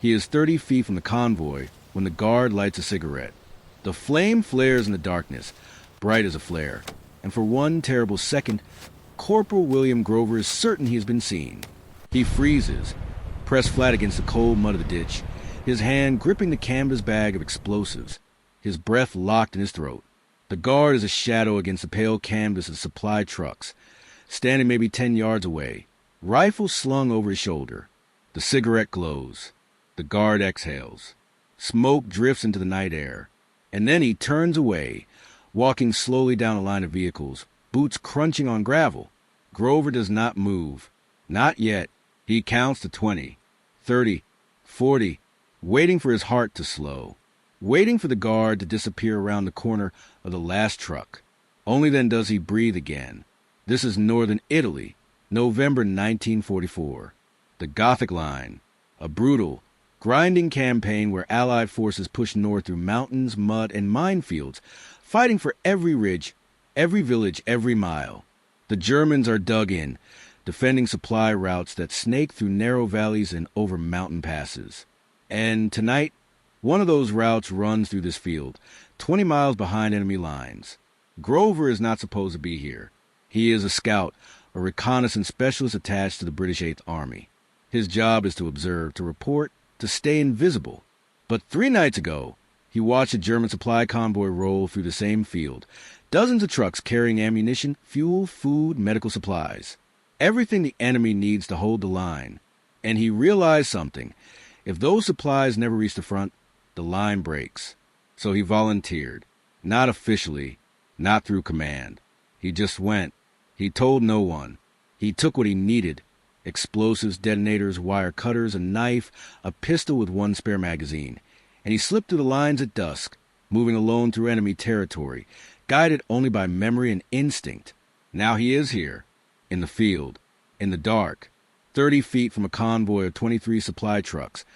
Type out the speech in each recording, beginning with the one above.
He is 30 feet from the convoy when the guard lights a cigarette. The flame flares in the darkness, bright as a flare, and for one terrible second, Corporal William Grover is certain he has been seen. He freezes, pressed flat against the cold mud of the ditch, his hand gripping the canvas bag of explosives, his breath locked in his throat. The guard is a shadow against the pale canvas of supply trucks, standing maybe 10 yards away, rifle slung over his shoulder. The cigarette glows. The guard exhales. Smoke drifts into the night air. And then he turns away, walking slowly down a line of vehicles, boots crunching on gravel. Grover does not move. Not yet. He counts to 20, 30, 40, waiting for his heart to slow, waiting for the guard to disappear around the corner of the last truck. Only then does he breathe again. This is northern Italy, November 1944. The Gothic Line, a brutal, grinding campaign where Allied forces push north through mountains, mud, and minefields, fighting for every ridge, every village, every mile. The Germans are dug in, defending supply routes that snake through narrow valleys and over mountain passes. And tonight, one of those routes runs through this field, 20 miles behind enemy lines. Grover is not supposed to be here. He is a scout, a reconnaissance specialist attached to the British 8th Army. His job is to observe, to report, to stay invisible. But 3 nights ago, he watched a German supply convoy roll through the same field. Dozens of trucks carrying ammunition, fuel, food, medical supplies. Everything the enemy needs to hold the line. And he realized something. If those supplies never reach the front, the line breaks. So he volunteered. Not officially, not through command. He just went. He told no one. He took what he needed. Explosives, detonators, wire cutters, a knife, a pistol with 1 spare magazine. And he slipped through the lines at dusk, moving alone through enemy territory, guided only by memory and instinct. Now he is here, in the field, in the dark, 30 feet from a convoy of 23 supply trucks,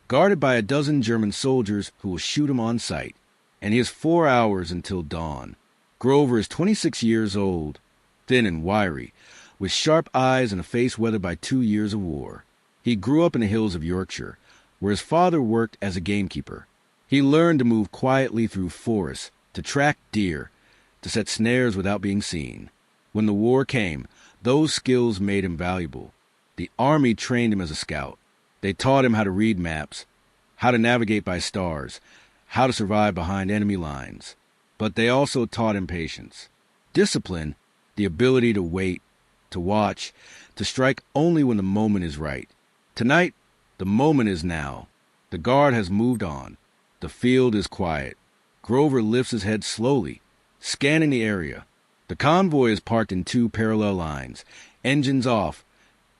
guarded by a dozen German soldiers who will shoot him on sight. And he has 4 hours until dawn. Grover is 26 years old, thin and wiry, with sharp eyes and a face weathered by 2 years of war. He grew up in the hills of Yorkshire, where his father worked as a gamekeeper. He learned to move quietly through forests, to track deer, to set snares without being seen. When the war came, those skills made him valuable. The Army trained him as a scout. They taught him how to read maps, how to navigate by stars, how to survive behind enemy lines. But they also taught him patience, discipline, the ability to wait, to watch, to strike only when the moment is right. Tonight, the moment is now. The guard has moved on. The field is quiet. Grover lifts his head slowly, scanning the area. The convoy is parked in 2 parallel lines, engines off,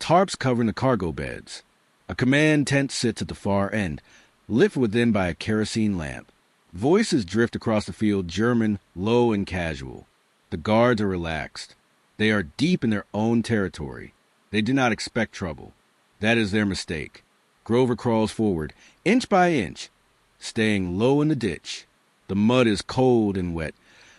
tarps covering the cargo beds. A command tent sits at the far end, lit from within by a kerosene lamp. Voices drift across the field, German, low and casual. The guards are relaxed. They are deep in their own territory. They do not expect trouble. That is their mistake. Grover crawls forward, inch by inch, staying low in the ditch. The mud is cold and wet,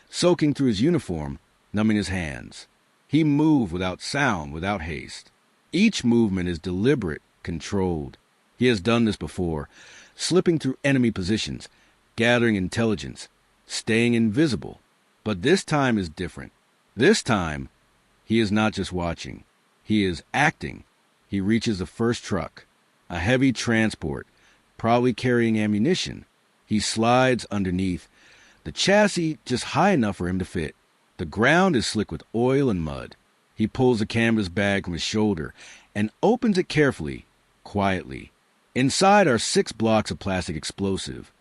soaking through his uniform, numbing his hands. He moves without sound, without haste. Each movement is deliberate, controlled. He has done this before, slipping through enemy positions, gathering intelligence, staying invisible. But this time is different. This time, he is not just watching. He is acting. He reaches the first truck, a heavy transport, probably carrying ammunition. He slides underneath, the chassis just high enough for him to fit. The ground is slick with oil and mud. He pulls a canvas bag from his shoulder and opens it carefully, quietly. Inside are 6 blocks of plastic explosive,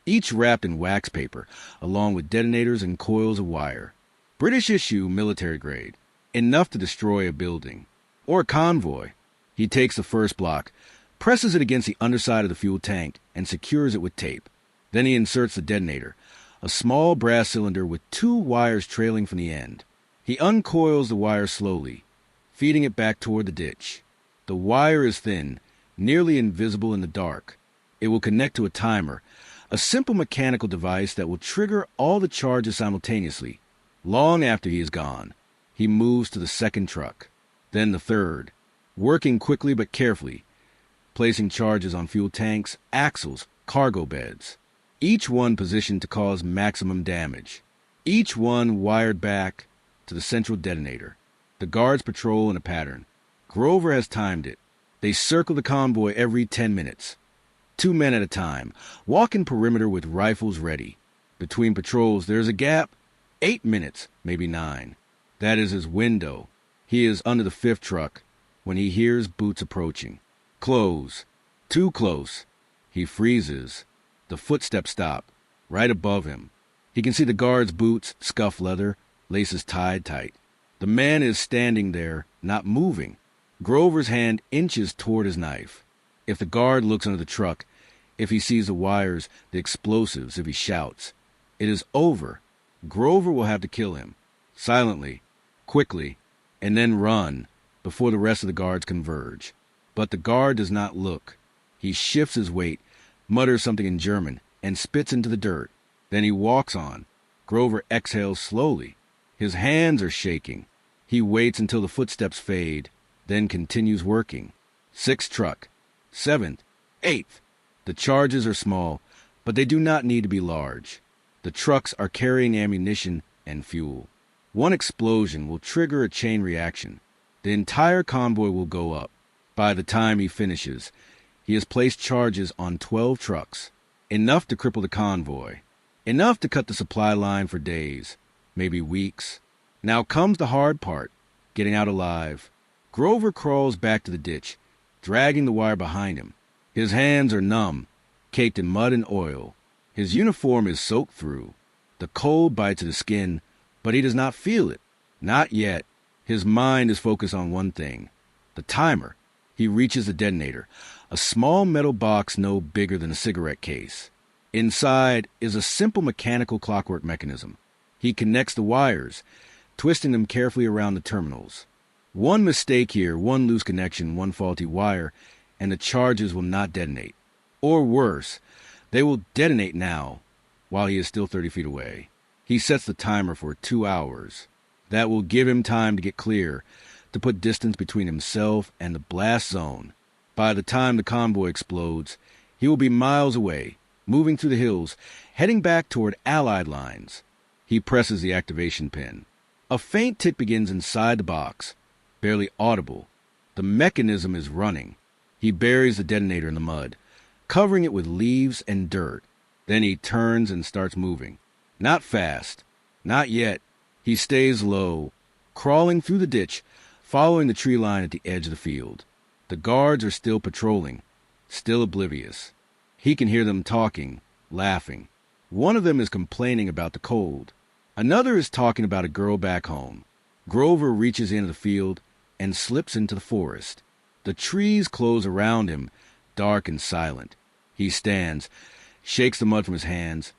each wrapped in wax paper, along with detonators and coils of wire. British issue, military grade. Enough to destroy a building. Or a convoy. He takes the first block, presses it against the underside of the fuel tank, and secures it with tape. Then he inserts the detonator, a small brass cylinder with 2 wires trailing from the end. He uncoils the wire slowly, feeding it back toward the ditch. The wire is thin, nearly invisible in the dark. It will connect to a timer, a simple mechanical device that will trigger all the charges simultaneously. Long after he is gone, he moves to the second truck, then the third, working quickly but carefully, placing charges on fuel tanks, axles, cargo beds. Each one positioned to cause maximum damage. Each one wired back to the central detonator. The guards patrol in a pattern. Grover has timed it. They circle the convoy every 10 minutes. 2 men at a time, walking perimeter with rifles ready. Between patrols, there's a gap. 8 minutes, maybe 9. That is his window. He is under the 5th truck when he hears boots approaching. Close. Too close. He freezes. The footsteps stop. Right above him. He can see the guard's boots, scuffed leather, laces tied tight. The man is standing there, not moving. Grover's hand inches toward his knife. If the guard looks under the truck, if he sees the wires, the explosives, if he shouts, it is over. Grover will have to kill him. Silently, quickly, and then run before the rest of the guards converge. But the guard does not look. He shifts his weight, mutters something in German, and spits into the dirt. Then he walks on. Grover exhales slowly. His hands are shaking. He waits until the footsteps fade, then continues working. 6th truck. 7th. 8th. The charges are small, but they do not need to be large. The trucks are carrying ammunition and fuel. One explosion will trigger a chain reaction. The entire convoy will go up. By the time he finishes, he has placed charges on 12 trucks. Enough to cripple the convoy. Enough to cut the supply line for days, maybe weeks. Now comes the hard part, getting out alive. Grover crawls back to the ditch, dragging the wire behind him. His hands are numb, caked in mud and oil. His uniform is soaked through. The cold bites at his skin, but he does not feel it. Not yet. His mind is focused on one thing, the timer. He reaches the detonator, a small metal box no bigger than a cigarette case. Inside is a simple mechanical clockwork mechanism. He connects the wires, twisting them carefully around the terminals. One mistake here, one loose connection, one faulty wire, and the charges will not detonate. Or worse, they will detonate now, while he is still 30 feet away. He sets the timer for 2 hours. That will give him time to get clear, to put distance between himself and the blast zone. By the time the convoy explodes, he will be miles away, moving through the hills, heading back toward Allied lines. He presses the activation pin. A faint tick begins inside the box, barely audible. The mechanism is running. He buries the detonator in the mud, covering it with leaves and dirt. Then he turns and starts moving. Not fast. Not yet. He stays low, crawling through the ditch, following the tree line at the edge of the field. The guards are still patrolling, still oblivious. He can hear them talking, laughing. One of them is complaining about the cold. Another is talking about a girl back home. Grover reaches into the field and slips into the forest. The trees close around him, dark and silent. He stands, shakes the mud from his hands,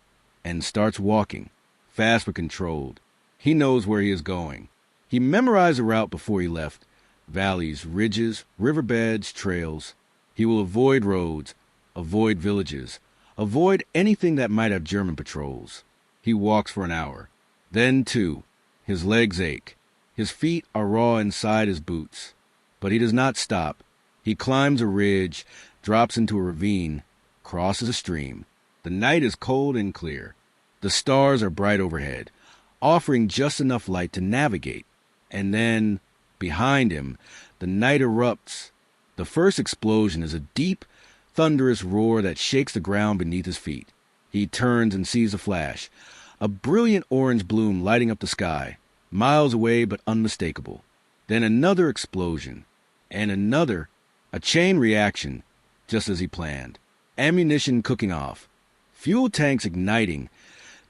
and starts walking, fast but controlled. He knows where he is going. He memorized the route before he left. Valleys, ridges, riverbeds, trails. He will avoid roads, avoid villages, avoid anything that might have German patrols. He walks for an hour. Then 2. His legs ache. His feet are raw inside his boots. But he does not stop. He climbs a ridge, drops into a ravine, crosses a stream. The night is cold and clear. The stars are bright overhead, offering just enough light to navigate. And then, behind him, the night erupts. The first explosion is a deep, thunderous roar that shakes the ground beneath his feet. He turns and sees a flash, a brilliant orange bloom lighting up the sky, miles away but unmistakable. Then another explosion, and another, a chain reaction, just as he planned. Ammunition cooking off, fuel tanks igniting,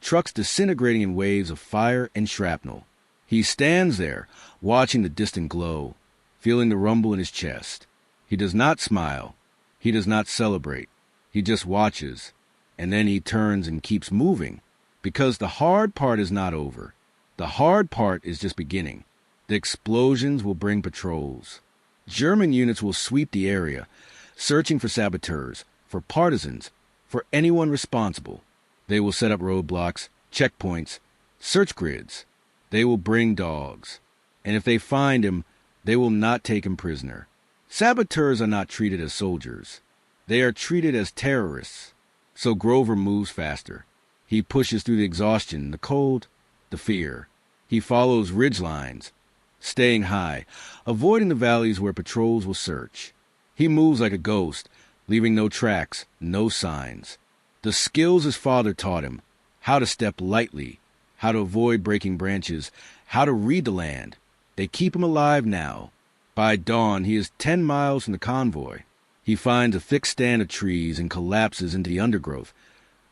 trucks disintegrating in waves of fire and shrapnel. He stands there, watching the distant glow, feeling the rumble in his chest. He does not smile. He does not celebrate. He just watches, and then he turns and keeps moving, because the hard part is not over. The hard part is just beginning. The explosions will bring patrols. German units will sweep the area, searching for saboteurs, for partisans, for anyone responsible. They will set up roadblocks, checkpoints, search grids. They will bring dogs. And if they find him, they will not take him prisoner. Saboteurs are not treated as soldiers. They are treated as terrorists. So Grover moves faster. He pushes through the exhaustion, the cold, the fear. He follows ridge lines, staying high, avoiding the valleys where patrols will search. He moves like a ghost, leaving no tracks, no signs. The skills his father taught him, how to step lightly, how to avoid breaking branches, how to read the land, they keep him alive now. By dawn, he is 10 miles from the convoy. He finds a thick stand of trees and collapses into the undergrowth,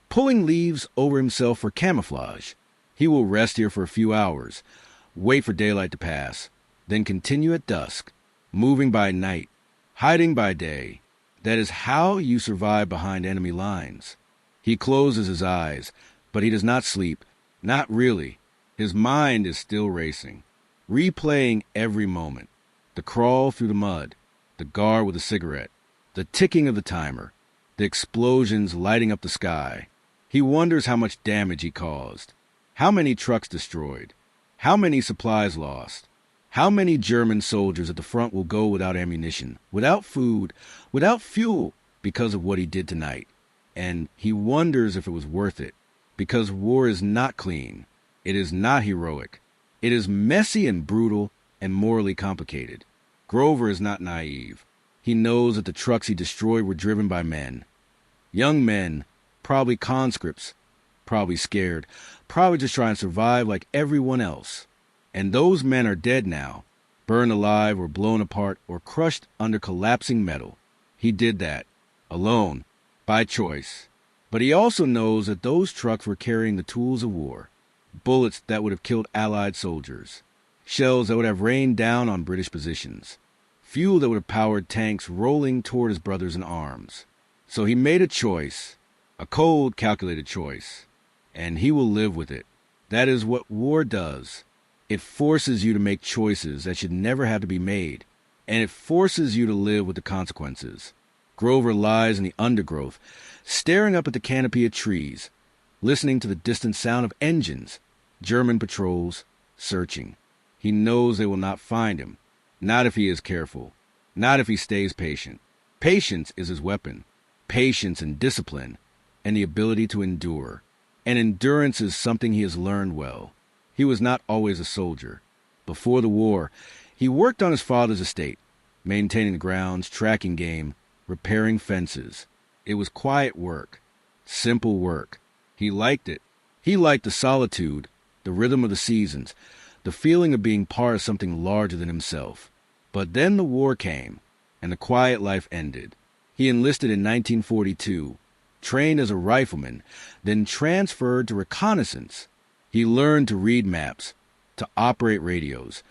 pulling leaves over himself for camouflage. He will rest here for a few hours, wait for daylight to pass, then continue at dusk, moving by night, hiding by day. That is how you survive behind enemy lines. He closes his eyes, but he does not sleep. Not really. His mind is still racing, replaying every moment. The crawl through the mud, the guard with a cigarette, the ticking of the timer, the explosions lighting up the sky. He wonders how much damage he caused, how many trucks destroyed, how many supplies lost, how many German soldiers at the front will go without ammunition, without food, without fuel because of what he did tonight. And he wonders if it was worth it, because war is not clean. It is not heroic. It is messy and brutal and morally complicated. Grover is not naive. He knows that the trucks he destroyed were driven by men. Young men, probably conscripts, probably scared, probably just trying to survive like everyone else. And those men are dead now, burned alive or blown apart or crushed under collapsing metal. He did that, alone, by choice. But he also knows that those trucks were carrying the tools of war, bullets that would have killed Allied soldiers, shells that would have rained down on British positions, fuel that would have powered tanks rolling toward his brothers in arms. So he made a choice, a cold, calculated choice, and he will live with it. That is what war does. It forces you to make choices that should never have to be made, and it forces you to live with the consequences. Grover lies in the undergrowth, staring up at the canopy of trees, listening to the distant sound of engines, German patrols, searching. He knows they will not find him, not if he is careful, not if he stays patient. Patience is his weapon, patience and discipline, and the ability to endure. And endurance is something he has learned well. He was not always a soldier. Before the war, he worked on his father's estate, maintaining the grounds, tracking game, repairing fences. It was quiet work, simple work. He liked it. He liked the solitude, the rhythm of the seasons, the feeling of being part of something larger than himself. But then the war came, and the quiet life ended. He enlisted in 1942, trained as a rifleman, then transferred to reconnaissance. He learned to read maps, to operate radios,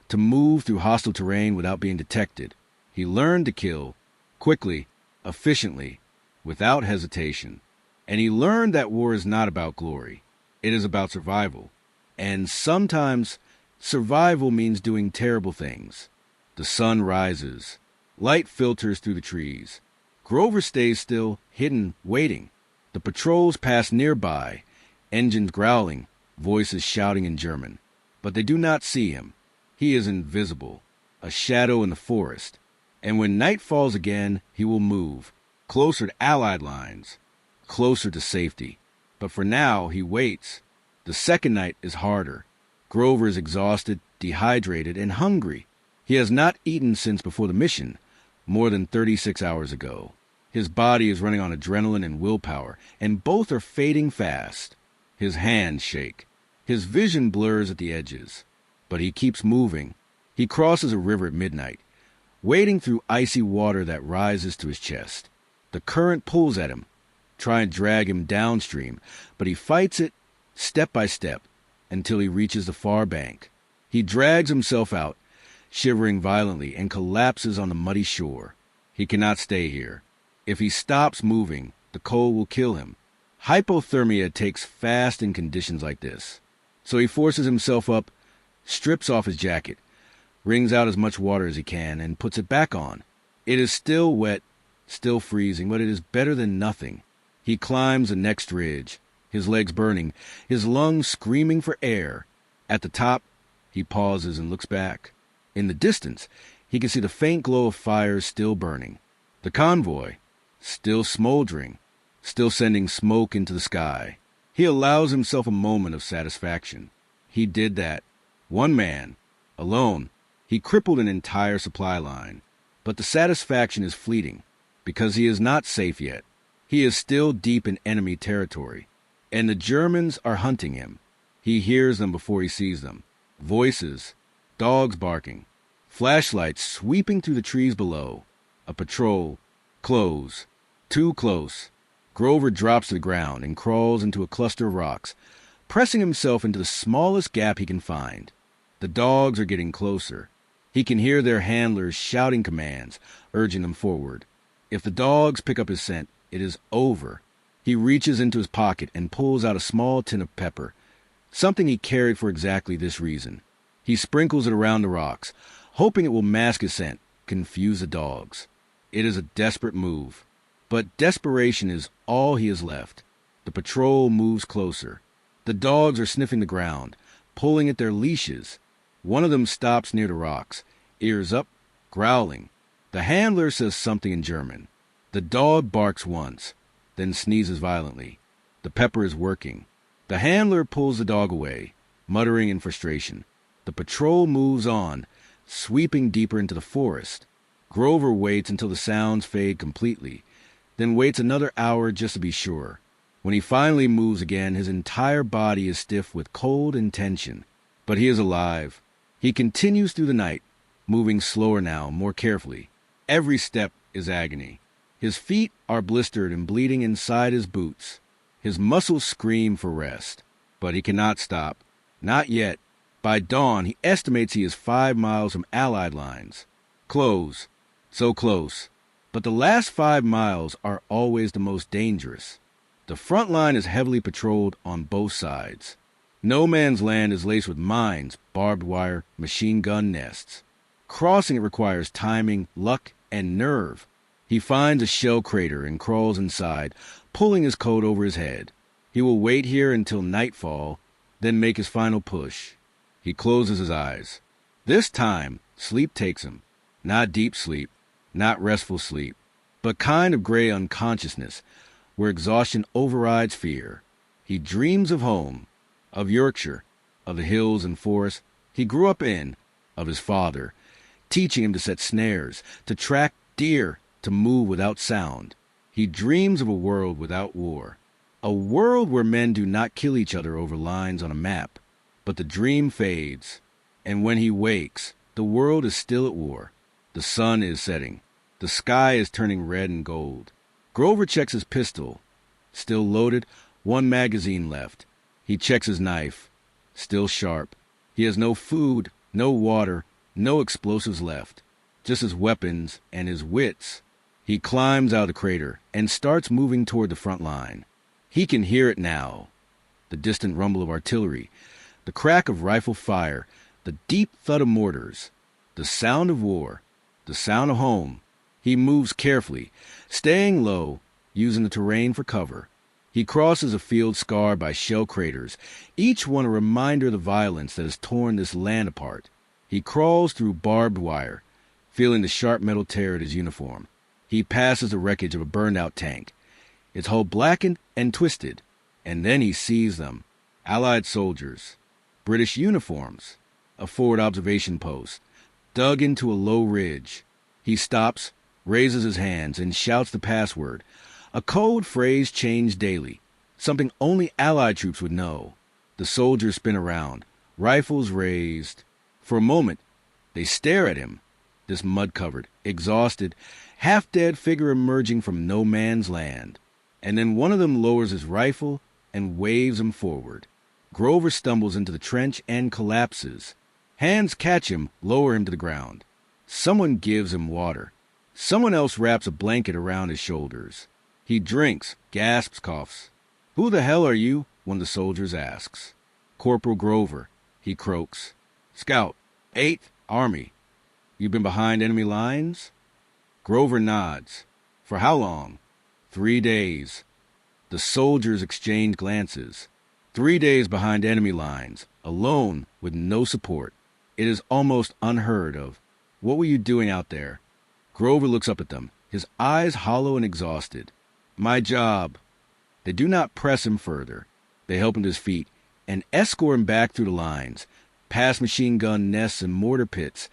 to move through hostile terrain without being detected. He learned to kill, quickly, efficiently, without hesitation. And he learned that war is not about glory. It is about survival. And sometimes survival means doing terrible things. The sun rises. Light filters through the trees. Grover stays still, hidden, waiting. The patrols pass nearby, engines growling, voices shouting in German. But they do not see him. He is invisible, a shadow in the forest. And when night falls again, he will move, closer to Allied lines, closer to safety. But for now, he waits. The second night is harder. Grover is exhausted, dehydrated, and hungry. He has not eaten since before the mission, more than 36 hours ago. His body is running on adrenaline and willpower, and both are fading fast. His hands shake. His vision blurs at the edges. But he keeps moving. He crosses a river at midnight, wading through icy water that rises to his chest. The current pulls at him, trying to drag him downstream, but he fights it step by step until he reaches the far bank. He drags himself out, shivering violently, and collapses on the muddy shore. He cannot stay here. If he stops moving, the cold will kill him. Hypothermia takes fast in conditions like this. So he forces himself up, strips off his jacket, wrings out as much water as he can, and puts it back on. It is still wet, still freezing, but it is better than nothing. He climbs the next ridge, his legs burning, his lungs screaming for air. At the top, he pauses and looks back. In the distance, He can see the faint glow of fires still burning. The convoy, still smoldering, still sending smoke into the sky. He allows himself a moment of satisfaction. He did that. One man, alone. He crippled an entire supply line. But the satisfaction is fleeting, because he is not safe yet. He is still deep in enemy territory, and the Germans are hunting him. He hears them before he sees them. Voices, dogs barking, flashlights sweeping through the trees below. A patrol. Close. Too close. Grover drops to the ground and crawls into a cluster of rocks, pressing himself into the smallest gap he can find. The dogs are getting closer. He can hear their handlers shouting commands, urging them forward. If the dogs pick up his scent, it is over. He reaches into his pocket and pulls out a small tin of pepper, something he carried for exactly this reason. He sprinkles it around the rocks, hoping it will mask his scent, confuse the dogs. It is a desperate move, but desperation is all he has left. The patrol moves closer. The dogs are sniffing the ground, pulling at their leashes. One of them stops near the rocks, ears up, growling. The handler says something in German. The dog barks once, then sneezes violently. The pepper is working. The handler pulls the dog away, muttering in frustration. The patrol moves on, sweeping deeper into the forest. Grover waits until the sounds fade completely, then waits another hour just to be sure. When he finally moves again, his entire body is stiff with cold and tension. But he is alive. He continues through the night, moving slower now, more carefully. Every step is agony. His feet are blistered and bleeding inside his boots. His muscles scream for rest. But he cannot stop. Not yet. By dawn, he estimates he is 5 miles from Allied lines. Close. So close. But the last 5 miles are always the most dangerous. The front line is heavily patrolled on both sides. No man's land is laced with mines, barbed wire, machine gun nests. Crossing it requires timing, luck, and nerve. He finds a shell crater and crawls inside, pulling his coat over his head. He will wait here until nightfall, then make his final push. He closes his eyes. This time, sleep takes him. Not deep sleep, not restful sleep, but kind of gray unconsciousness, where exhaustion overrides fear. He dreams of home, of Yorkshire, of the hills and forests he grew up in, of his father, teaching him to set snares, to track deer, to move without sound. He dreams of a world without war, a world where men do not kill each other over lines on a map. But the dream fades, and when he wakes, the world is still at war. The sun is setting. The sky is turning red and gold. Grover checks his pistol. Still loaded, 1 magazine left. He checks his knife. Still sharp. He has no food, no water, no explosives left. Just his weapons and his wits. He climbs out of the crater and starts moving toward the front line. He can hear it now. The distant rumble of artillery, the crack of rifle fire, the deep thud of mortars, the sound of war, the sound of home. He moves carefully, staying low, using the terrain for cover. He crosses a field scarred by shell craters, each one a reminder of the violence that has torn this land apart. He crawls through barbed wire, feeling the sharp metal tear at his uniform. He passes the wreckage of a burned-out tank, its hull blackened and twisted, and then he sees them. Allied soldiers, British uniforms, a forward observation post, dug into a low ridge. He stops, raises his hands, and shouts the password, a code phrase changed daily, something only Allied troops would know. The soldiers spin around, rifles raised. For a moment, they stare at him, this mud-covered, exhausted, half-dead figure emerging from no man's land. And then one of them lowers his rifle and waves him forward. Grover stumbles into the trench and collapses. Hands catch him, lower him to the ground. Someone gives him water. Someone else wraps a blanket around his shoulders. He drinks, gasps, coughs. "Who the hell are you?" one of the soldiers asks. "Corporal Grover," he croaks. "Scout, 8th Army. You've been behind enemy lines?" Grover nods. "For how long?" 3 days. The soldiers exchange glances. 3 days behind enemy lines, alone, with no support. It is almost unheard of. What were you doing out there? Grover looks up at them, his eyes hollow and exhausted. My job. They do not press him further. They help him to his feet and escort him back through the lines, past machine gun nests and mortar pits,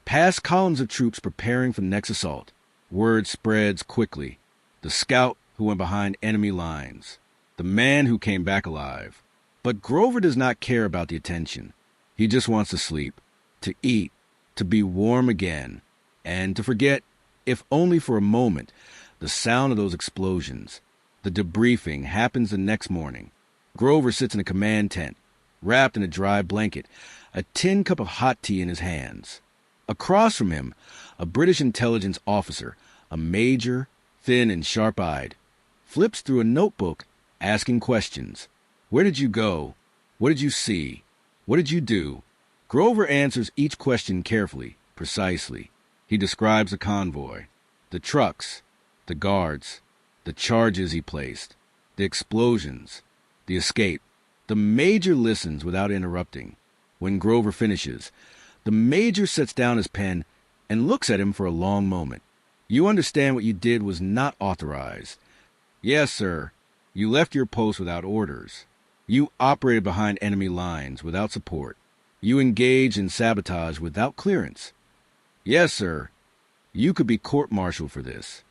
past columns of troops preparing for the next assault. Word spreads quickly. The scout who went behind enemy lines. The man who came back alive. But Grover does not care about the attention. He just wants to sleep, to eat, to be warm again, and to forget, if only for a moment, the sound of those explosions. The debriefing happens the next morning. Grover sits in a command tent, wrapped in a dry blanket, a tin cup of hot tea in his hands. Across from him, a British intelligence officer, a major, thin and sharp-eyed, flips through a notebook, asking questions. Where did you go? What did you see? What did you do? Grover answers each question carefully, precisely. He describes the convoy, the trucks, the guards, the charges he placed, the explosions, the escape. The major listens without interrupting. When Grover finishes, the major sets down his pen and looks at him for a long moment. You understand what you did was not authorized. Yes, sir. You left your post without orders. You operated behind enemy lines without support. You engaged in sabotage without clearance. Yes, sir. You could be court-martialed for this.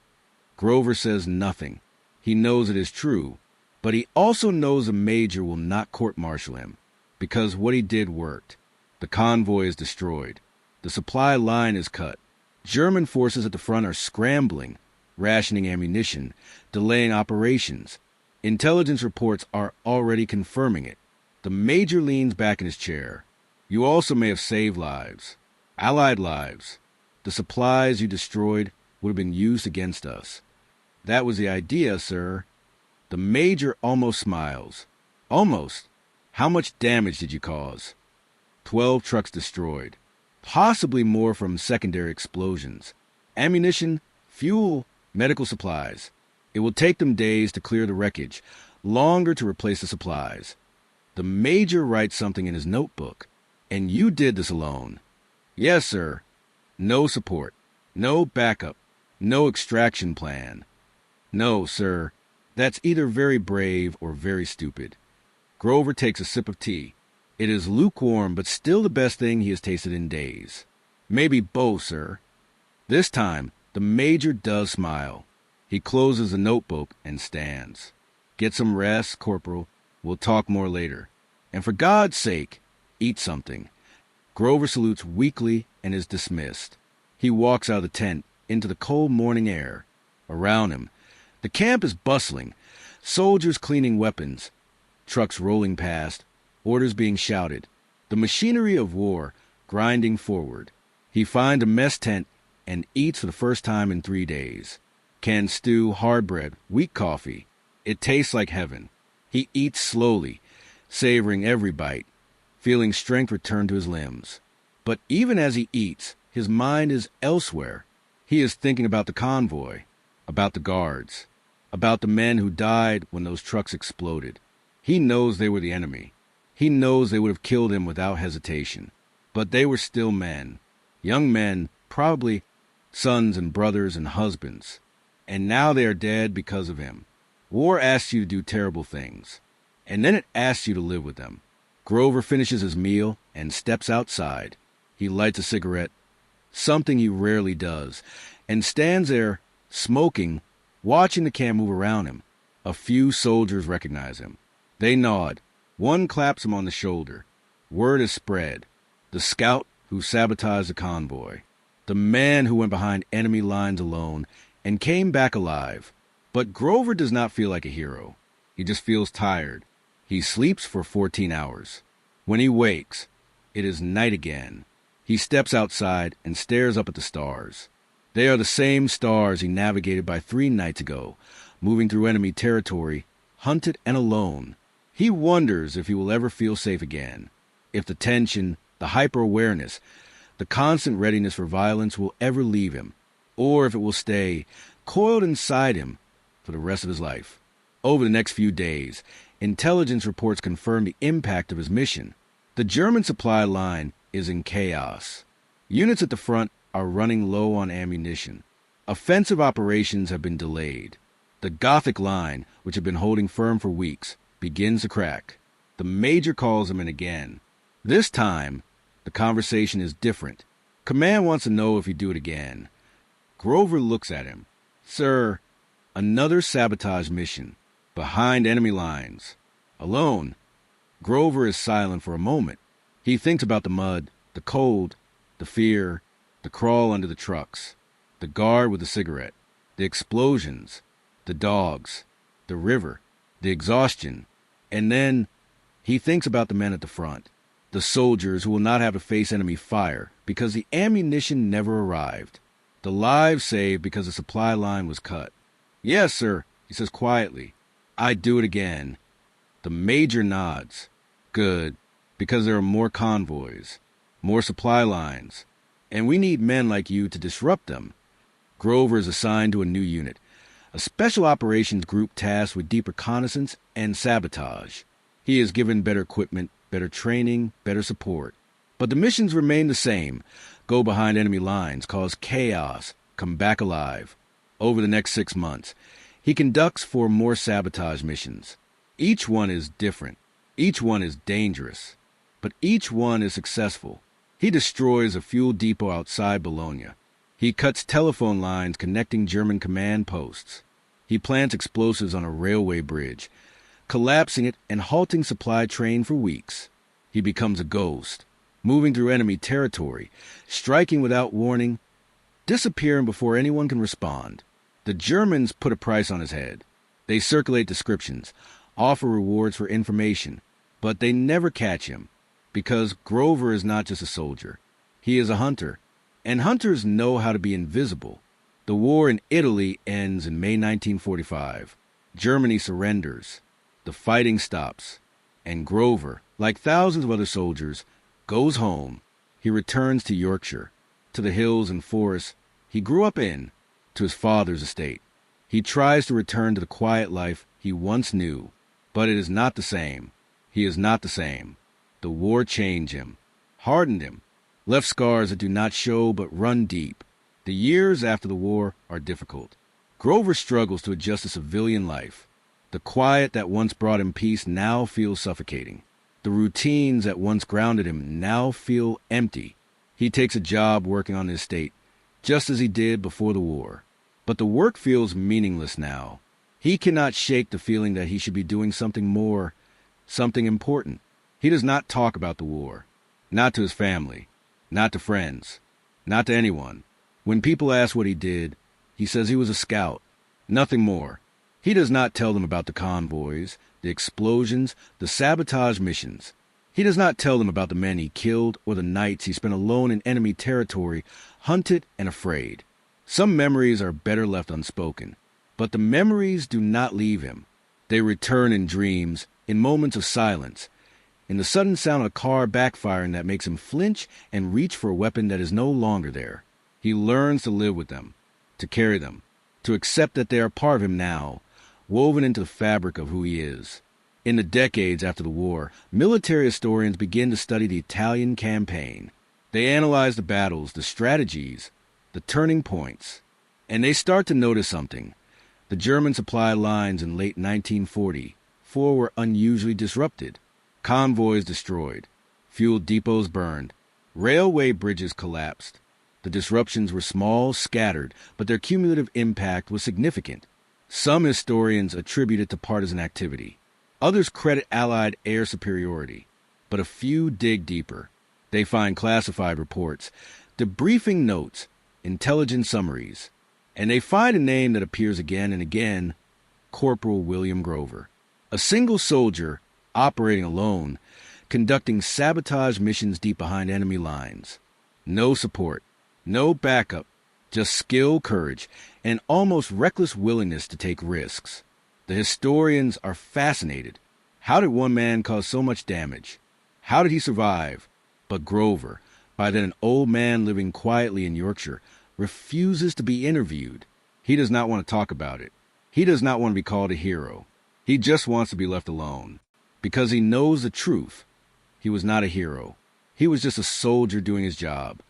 Grover says nothing. He knows it is true, but he also knows the major will not court-martial him, because what he did worked. The convoy is destroyed. The supply line is cut. German forces at the front are scrambling, rationing ammunition, delaying operations. Intelligence reports are already confirming it. The major leans back in his chair. You also may have saved lives. Allied lives. The supplies you destroyed would have been used against us. That was the idea, sir. The major almost smiles. Almost. How much damage did you cause? 12 trucks destroyed. Possibly more from secondary explosions. Ammunition, fuel, medical supplies. It will take them days to clear the wreckage, longer to replace the supplies. The major writes something in his notebook. And you did this alone. Yes, sir. No support. No backup. No extraction plan. No, sir. That's either very brave or very stupid. Grover takes a sip of tea. It is lukewarm, but still the best thing he has tasted in days. Maybe both, sir. This time, the major does smile. He closes the notebook and stands. Get some rest, Corporal. We'll talk more later. And for God's sake, eat something. Grover salutes weakly and is dismissed. He walks out of the tent into the cold morning air. Around him, the camp is bustling. Soldiers cleaning weapons. Trucks rolling past. Orders being shouted. The machinery of war grinding forward. He finds a mess tent and eats for the first time in 3 days. Canned stew, hard bread, weak coffee. It tastes like heaven. He eats slowly, savoring every bite, feeling strength return to his limbs. But even as he eats, his mind is elsewhere. He is thinking about the convoy, about the guards, about the men who died when those trucks exploded. He knows they were the enemy. He knows they would have killed him without hesitation. But they were still men. Young men, probably sons and brothers and husbands. And now they are dead because of him. War asks you to do terrible things. And then it asks you to live with them. Grover finishes his meal and steps outside. He lights a cigarette, something he rarely does, and stands there, smoking, watching the camp move around him. A few soldiers recognize him. They nod. One claps him on the shoulder. Word is spread. The scout who sabotaged the convoy. The man who went behind enemy lines alone and came back alive. But Grover does not feel like a hero. He just feels tired. He sleeps for 14 hours. When he wakes, it is night again. He steps outside and stares up at the stars. They are the same stars he navigated by 3 nights ago, moving through enemy territory, hunted and alone. He wonders if he will ever feel safe again, if the tension, the hyper-awareness, the constant readiness for violence will ever leave him, or if it will stay coiled inside him for the rest of his life. Over the next few days, intelligence reports confirm the impact of his mission. The German supply line is in chaos. Units at the front are running low on ammunition. Offensive operations have been delayed. The Gothic line, which had been holding firm for weeks, begins to crack. The Major calls him in again. This time, the conversation is different. Command wants to know if he'd do it again. Grover looks at him. Sir, another sabotage mission. Behind enemy lines. Alone. Grover is silent for a moment. He thinks about the mud, the cold, the fear, the crawl under the trucks, the guard with the cigarette, the explosions, the dogs, the river, the exhaustion, and then he thinks about the men at the front, the soldiers who will not have to face enemy fire because the ammunition never arrived, the lives saved because the supply line was cut. Yes, sir, he says quietly. I'd do it again. The Major nods. Good, because there are more convoys, more supply lines, and we need men like you to disrupt them. Grover is assigned to a new unit, a special operations group tasked with deep reconnaissance and sabotage. He is given better equipment, better training, better support. But the missions remain the same. Go behind enemy lines, cause chaos, come back alive. Over the next 6 months, he conducts 4 more sabotage missions. Each one is different. Each one is dangerous. But each one is successful. He destroys a fuel depot outside Bologna. He cuts telephone lines connecting German command posts. He plants explosives on a railway bridge, collapsing it and halting supply train for weeks. He becomes a ghost, moving through enemy territory, striking without warning, disappearing before anyone can respond. The Germans put a price on his head. They circulate descriptions, offer rewards for information, but they never catch him, because Grover is not just a soldier. He is a hunter, and hunters know how to be invisible. The war in Italy ends in May 1945. Germany surrenders. The fighting stops, and Grover, like thousands of other soldiers, goes home. He returns to Yorkshire, to the hills and forests he grew up in, to his father's estate. He tries to return to the quiet life he once knew, but it is not the same. He is not the same. The war changed him, hardened him, left scars that do not show but run deep. The years after the war are difficult. Grover struggles to adjust to civilian life. The quiet that once brought him peace now feels suffocating. The routines that once grounded him now feel empty. He takes a job working on the estate, just as he did before the war. But the work feels meaningless now. He cannot shake the feeling that he should be doing something more, something important. He does not talk about the war. Not to his family. Not to friends. Not to anyone. When people ask what he did, he says he was a scout. Nothing more. He does not tell them about the convoys, the explosions, the sabotage missions. He does not tell them about the men he killed or the nights he spent alone in enemy territory, hunted and afraid. Some memories are better left unspoken, but the memories do not leave him. They return in dreams, in moments of silence, in the sudden sound of a car backfiring that makes him flinch and reach for a weapon that is no longer there. He learns to live with them, to carry them, to accept that they are part of him now, woven into the fabric of who he is. In the decades after the war, military historians begin to study the Italian campaign. They analyze the battles, the strategies, the turning points, and they start to notice something. The German supply lines in late 1944 were unusually disrupted. Convoys destroyed, fuel depots burned, railway bridges collapsed. The disruptions were small, scattered, but their cumulative impact was significant. Some historians attribute it to partisan activity. Others credit Allied air superiority. But a few dig deeper. They find classified reports, debriefing notes, intelligence summaries. And they find a name that appears again and again, Corporal William Grover. A single soldier, operating alone, conducting sabotage missions deep behind enemy lines. No support, no backup, just skill, courage, and almost reckless willingness to take risks. The historians are fascinated. How did one man cause so much damage? How did he survive? But Grover, by then an old man living quietly in Yorkshire, refuses to be interviewed. He does not want to talk about it. He does not want to be called a hero. He just wants to be left alone. Because he knows the truth. He was not a hero. He was just a soldier doing his job.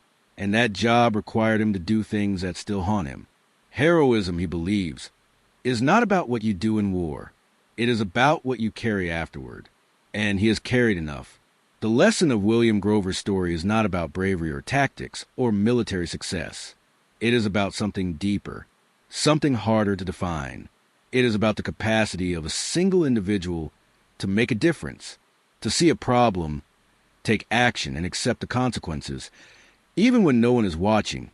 and that job required him to do things that still haunt him. Heroism, he believes, is not about what you do in war. It is about what you carry afterward. And he has carried enough. The lesson of William Grover's story is not about bravery or tactics or military success. It is about something deeper, something harder to define. It is about the capacity of a single individual to make a difference, to see a problem, take action, and accept the consequences, even when no one is watching,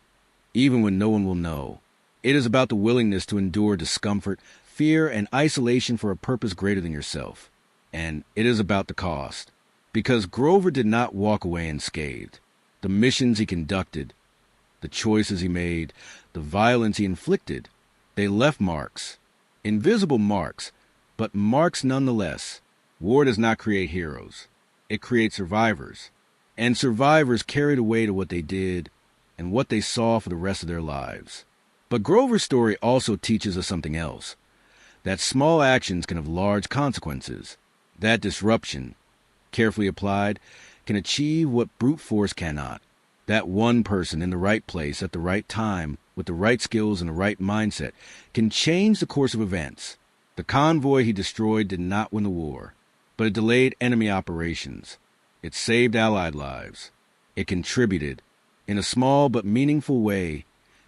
even when no one will know. It is about the willingness to endure discomfort, fear, and isolation for a purpose greater than yourself. And it is about the cost. Because Grover did not walk away unscathed. The missions he conducted, the choices he made, the violence he inflicted, they left marks. Invisible marks, but marks nonetheless. War does not create heroes. It creates survivors. And survivors carried away to what they did and what they saw for the rest of their lives. But Grover's story also teaches us something else. That small actions can have large consequences. That disruption, carefully applied, can achieve what brute force cannot. That one person in the right place at the right time, with the right skills and the right mindset, can change the course of events. The convoy he destroyed did not win the war, but it delayed enemy operations. It saved Allied lives. It contributed, in a small but meaningful way,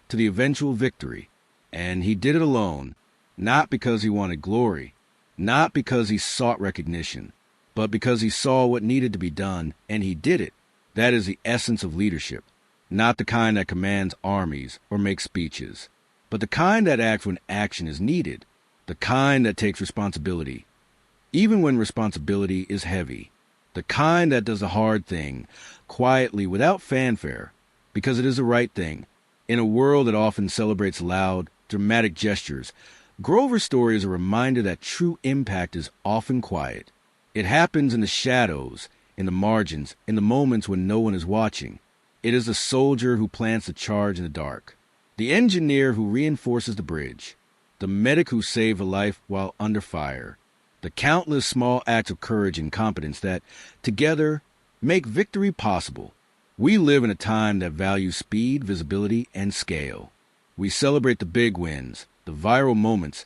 to the eventual victory. And he did it alone, not because he wanted glory, not because he sought recognition, but because he saw what needed to be done, and he did it. That is the essence of leadership, not the kind that commands armies or makes speeches, but the kind that acts when action is needed, the kind that takes responsibility, even when responsibility is heavy, the kind that does the hard thing, quietly, without fanfare, because it is the right thing. In a world that often celebrates loud, dramatic gestures, Grover's story is a reminder that true impact is often quiet. It happens in the shadows, in the margins, in the moments when no one is watching. It is the soldier who plants the charge in the dark, the engineer who reinforces the bridge, the medic who saved a life while under fire, the countless small acts of courage and competence that, together, make victory possible. We live in a time that values speed, visibility, and scale. We celebrate the big wins, the viral moments,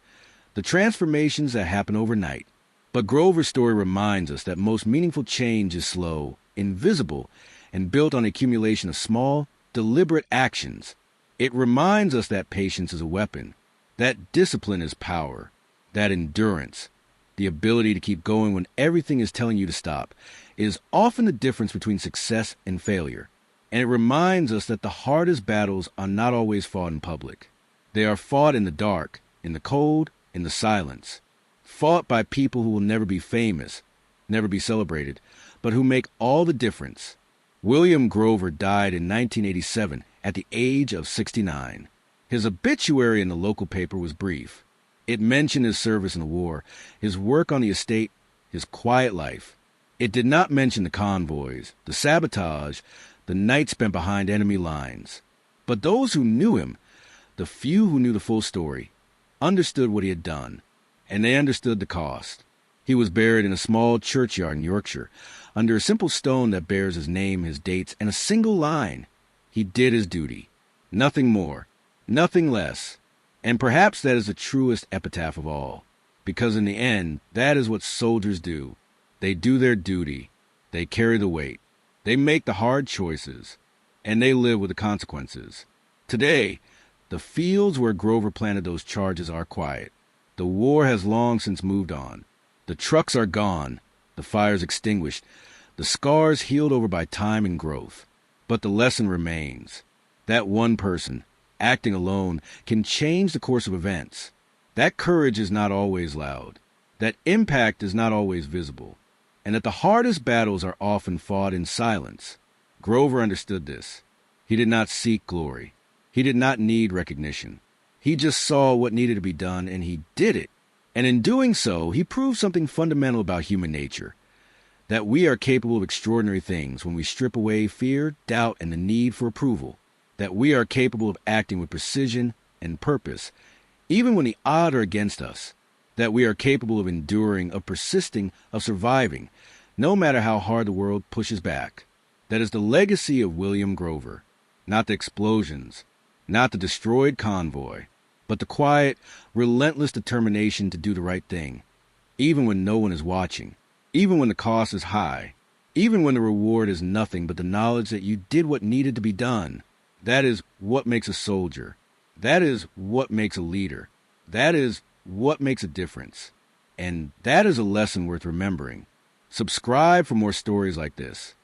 the transformations that happen overnight. But Grover's story reminds us that most meaningful change is slow, invisible, and built on accumulation of small, deliberate actions. It reminds us that patience is a weapon, that discipline is power, that endurance, the ability to keep going when everything is telling you to stop, is often the difference between success and failure. And it reminds us that the hardest battles are not always fought in public. They are fought in the dark, in the cold, in the silence. Fought by people who will never be famous, never be celebrated, but who make all the difference. William Grover died in 1987 at the age of 69. His obituary in the local paper was brief. It mentioned his service in the war, his work on the estate, his quiet life. It did not mention the convoys, the sabotage, the nights spent behind enemy lines. But those who knew him, the few who knew the full story, understood what he had done, and they understood the cost. He was buried in a small churchyard in Yorkshire, under a simple stone that bears his name, his dates, and a single line. He did his duty. Nothing more, nothing less. And perhaps that is the truest epitaph of all, because in the end, that is what soldiers do. They do their duty. They carry the weight. They make the hard choices, and they live with the consequences. Today, the fields where Grover planted those charges are quiet. The war has long since moved on. The trucks are gone, the fires extinguished, the scars healed over by time and growth. But the lesson remains. That one person, acting alone, can change the course of events. That courage is not always loud. That impact is not always visible. And that the hardest battles are often fought in silence. Grover understood this. He did not seek glory. He did not need recognition. He just saw what needed to be done, and he did it. And in doing so, he proved something fundamental about human nature. That we are capable of extraordinary things when we strip away fear, doubt, and the need for approval. That we are capable of acting with precision and purpose, even when the odds are against us. That we are capable of enduring, of persisting, of surviving, no matter how hard the world pushes back. That is the legacy of William Grover. Not the explosions, not the destroyed convoy, but the quiet, relentless determination to do the right thing, even when no one is watching, even when the cost is high, even when the reward is nothing but the knowledge that you did what needed to be done. That is what makes a soldier. That is what makes a leader. That is what makes a difference. And that is a lesson worth remembering. Subscribe for more stories like this.